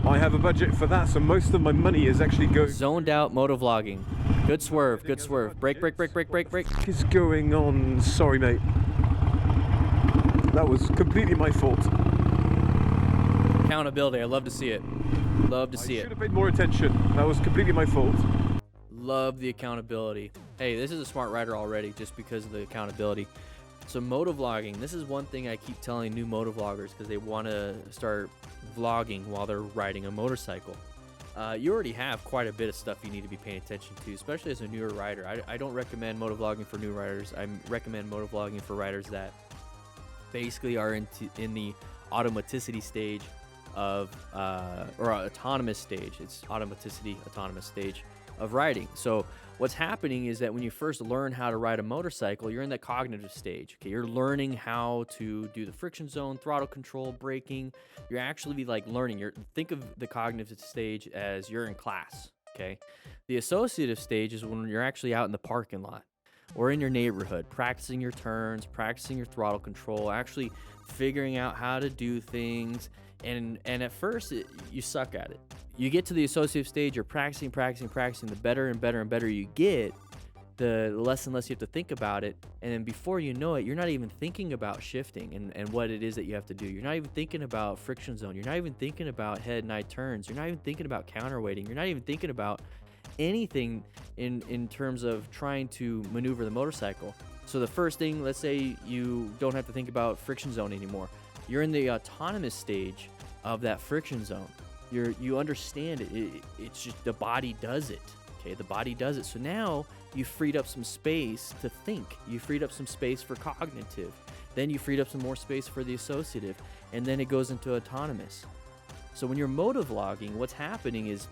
I have a budget for that, so most of my money is actually going... Zoned out motovlogging. Good swerve, good swerve. Brake, brake, brake, brake, brake, brake. What is going on? Sorry, mate. That was completely my fault. Accountability, I love to see it. Love to see I it. should have paid more attention. That was completely my fault. Love the accountability. Hey, this is a smart rider already just because of the accountability. So motovlogging, this is one thing I keep telling new motovloggers because they want to start vlogging while they're riding a motorcycle. You already have quite a bit of stuff you need to be paying attention to, especially as a newer rider. I don't recommend motovlogging for new riders. I recommend motovlogging for riders that basically are in the automaticity stage of, or autonomous stage. It's automaticity, autonomous stage of riding. So what's happening is that when you first learn how to ride a motorcycle, you're in that cognitive stage. Okay, you're learning how to do the friction zone, throttle control, braking. You're actually like learning. Think of the cognitive stage as you're in class. Okay, the associative stage is when you're actually out in the parking lot or in your neighborhood, practicing your turns, practicing your throttle control, actually figuring out how to do things. And at first, you suck at it. You get to the associative stage, you're practicing. The better and better and better you get, the less and less you have to think about it. And then before you know it, you're not even thinking about shifting and what it is that you have to do. You're not even thinking about friction zone. You're not even thinking about head and eye turns. You're not even thinking about counterweighting. You're not even thinking about anything in terms of trying to maneuver the motorcycle. So the first thing, let's say you don't have to think about friction zone anymore. You're in the autonomous stage of that friction zone. You understand it. It's just the body does it. Okay, the body does it. So now you freed up some space to think. You freed up some space for cognitive. Then you freed up some more space for the associative. And then it goes into autonomous. So when you're motovlogging, what's happening is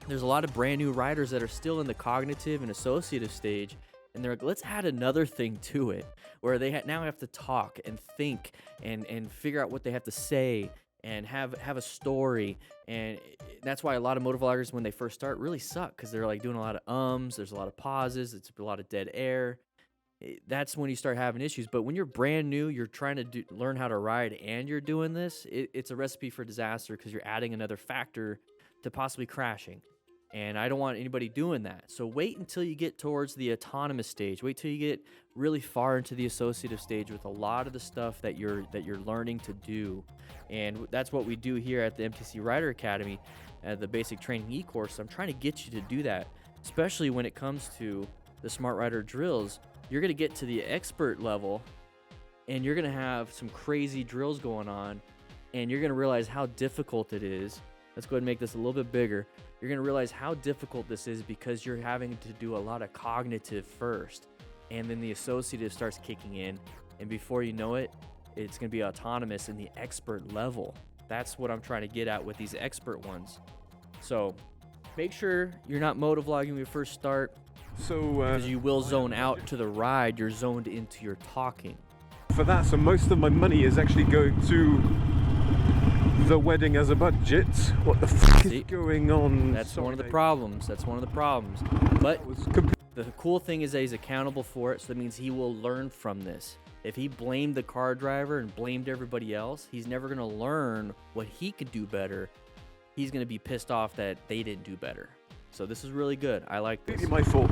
there's a lot of brand new riders that are still in the cognitive and associative stage. And they're like, let's add another thing to it where they now have to talk and think and figure out what they have to say and have a story. And that's why a lot of motovloggers, when they first start, really suck because they're like doing a lot of there's a lot of pauses, it's a lot of dead air. That's when you start having issues. But when you're brand new, you're trying to learn how to ride and you're doing this, it's a recipe for disaster because you're adding another factor to possibly crashing. And I don't want anybody doing that. So wait until you get towards the autonomous stage. Wait till you get really far into the associative stage with a lot of the stuff that you're learning to do. And that's what we do here at the MTC Rider Academy, the basic training e-course. I'm trying to get you to do that, especially when it comes to the Smart Rider drills. You're going to get to the expert level, and you're going to have some crazy drills going on, and you're going to realize how difficult it is. Let's go ahead and make this a little bit bigger. You're going to realize how difficult this is because you're having to do a lot of cognitive first, and then the associative starts kicking in, and before you know it, it's going to be autonomous in the expert level. That's what I'm trying to get at with these expert ones. So make sure you're not motovlogging when you first start, because you will zone out to the ride. You're zoned into your talking. For that, so most of my money is actually going to the wedding as a budget. What the fuck is going on? That's one of the problems. That's one of the problems. But the cool thing is that he's accountable for it, so that means he will learn from this. If he blamed the car driver and blamed everybody else, he's never going to learn what he could do better. He's going to be pissed off that they didn't do better. So this is really good. I like this. It's my fault.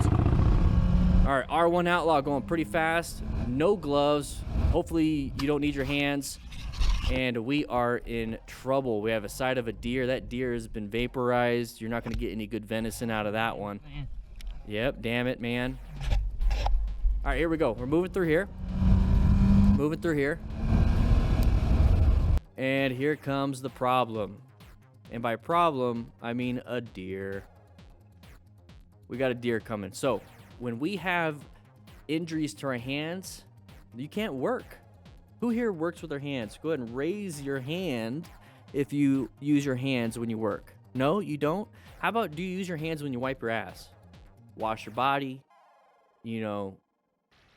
All right, R1 Outlaw going pretty fast. No gloves. Hopefully you don't need your hands. And we are in trouble. We have a side of a deer. That deer has been vaporized. You're not going to get any good venison out of that one. Yep, damn it, man. All right, here we go. We're moving through here. Moving through here. And here comes the problem. And by problem, I mean a deer. We got a deer coming. So when we have injuries to our hands, you can't work. Who here works with their hands? Go ahead and raise your hand if you use your hands when you work. No, you don't? How about, do you use your hands when you wipe your ass? Wash your body, do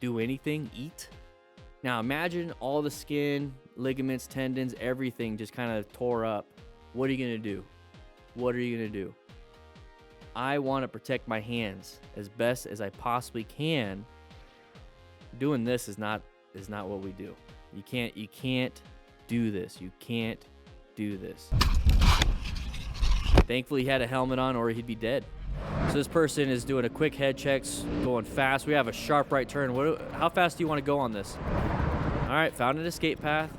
anything, eat? Now imagine all the skin, ligaments, tendons, everything just kind of tore up. What are you going to do? What are you going to do? I want to protect my hands as best as I possibly can. Doing this is not what we do. You can't do this. You can't do this. Thankfully, he had a helmet on or he'd be dead. So this person is doing a quick head checks, going fast. We have a sharp right turn. How fast do you want to go on this? All right, found an escape path.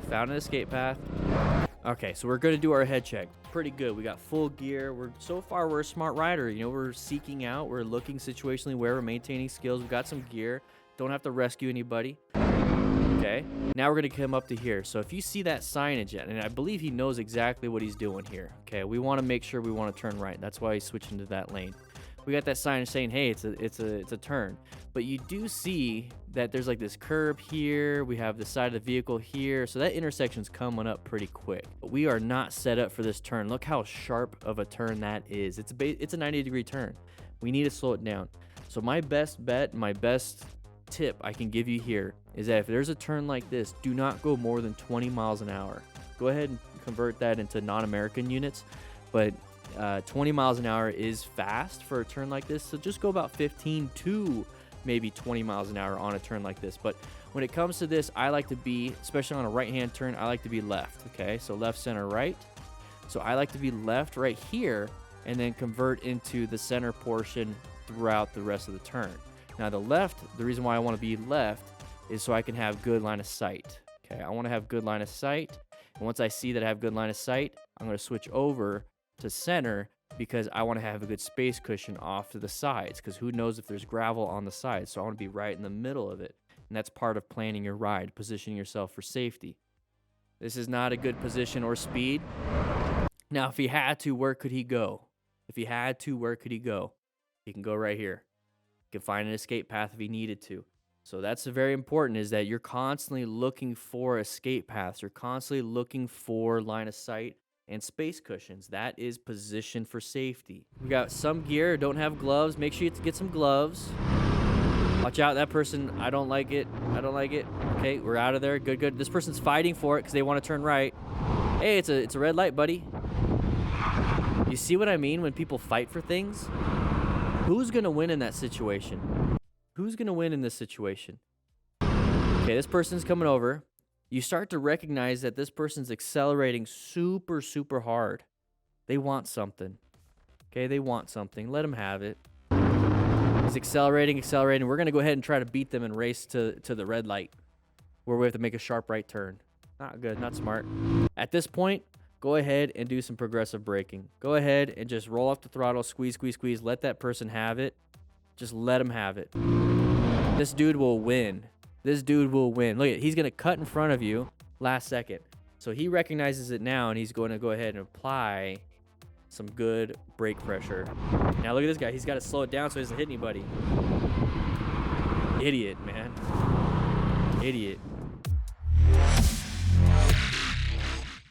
Okay, so we're gonna do our head check. Pretty good. We got full gear. So far we're a smart rider. You know, we're seeking out. We're looking situationally where we're maintaining skills. We've got some gear. Don't have to rescue anybody. Okay. Now we're gonna come up to here. So if you see that signage, and I believe he knows exactly what he's doing here. Okay. We want to make sure we want to turn right. That's why he's switching to that lane. We got that signage saying, hey, it's a turn. But you do see that there's like this curb here. We have the side of the vehicle here. So that intersection's coming up pretty quick. But we are not set up for this turn. Look how sharp of a turn that is. It's a 90-degree turn. We need to slow it down. So my best bet, my best tip I can give you here is that if there's a turn like this, do not go more than 20 miles an hour. Go ahead and convert that into non-American units. But 20 miles an hour is fast for a turn like this, so just go about 15 to maybe 20 miles an hour on a turn like this. But when it comes to this, I like to be, especially on a right-hand turn, I like to be left, okay? So left, center, right. So I like to be left right here and then convert into the center portion throughout the rest of the turn. Now the left, the reason why I want to be left is so I can have good line of sight, okay? I want to have good line of sight, and once I see that I have good line of sight, I'm going to switch over to center because I want to have a good space cushion off to the sides, because who knows if there's gravel on the sides. So I want to be right in the middle of it, and that's part of planning your ride, positioning yourself for safety. This is not a good position or speed. Now if he had to, where could he go? If he had to, where could he go? He can go right here. He can find an escape path if he needed to. So that's very important, is that you're constantly looking for escape paths. You're constantly looking for line of sight and space cushions. That is position for safety. We got some gear, don't have gloves. Make sure you get some gloves. Watch out, that person, I don't like it. Okay, we're out of there, good. This person's fighting for it because they want to turn right. Hey, it's a red light, buddy. You see what I mean when people fight for things? Who's gonna win in that situation? Who's gonna win in this situation? Okay, this person's coming over. You start to recognize that this person's accelerating super, super hard. They want something. Okay, they want something. Let them have it. He's accelerating. We're going to go ahead and try to beat them and race to the red light where we have to make a sharp right turn. Not good, not smart. At this point, go ahead and do some progressive braking. Go ahead and just roll off the throttle, squeeze. Let that person have it. Just let him have it. This dude will win. Look at, he's going to cut in front of you last second. So he recognizes it now, and he's going to go ahead and apply some good brake pressure. Now look at this guy. He's got to slow it down so he doesn't hit anybody. Idiot, man. Idiot.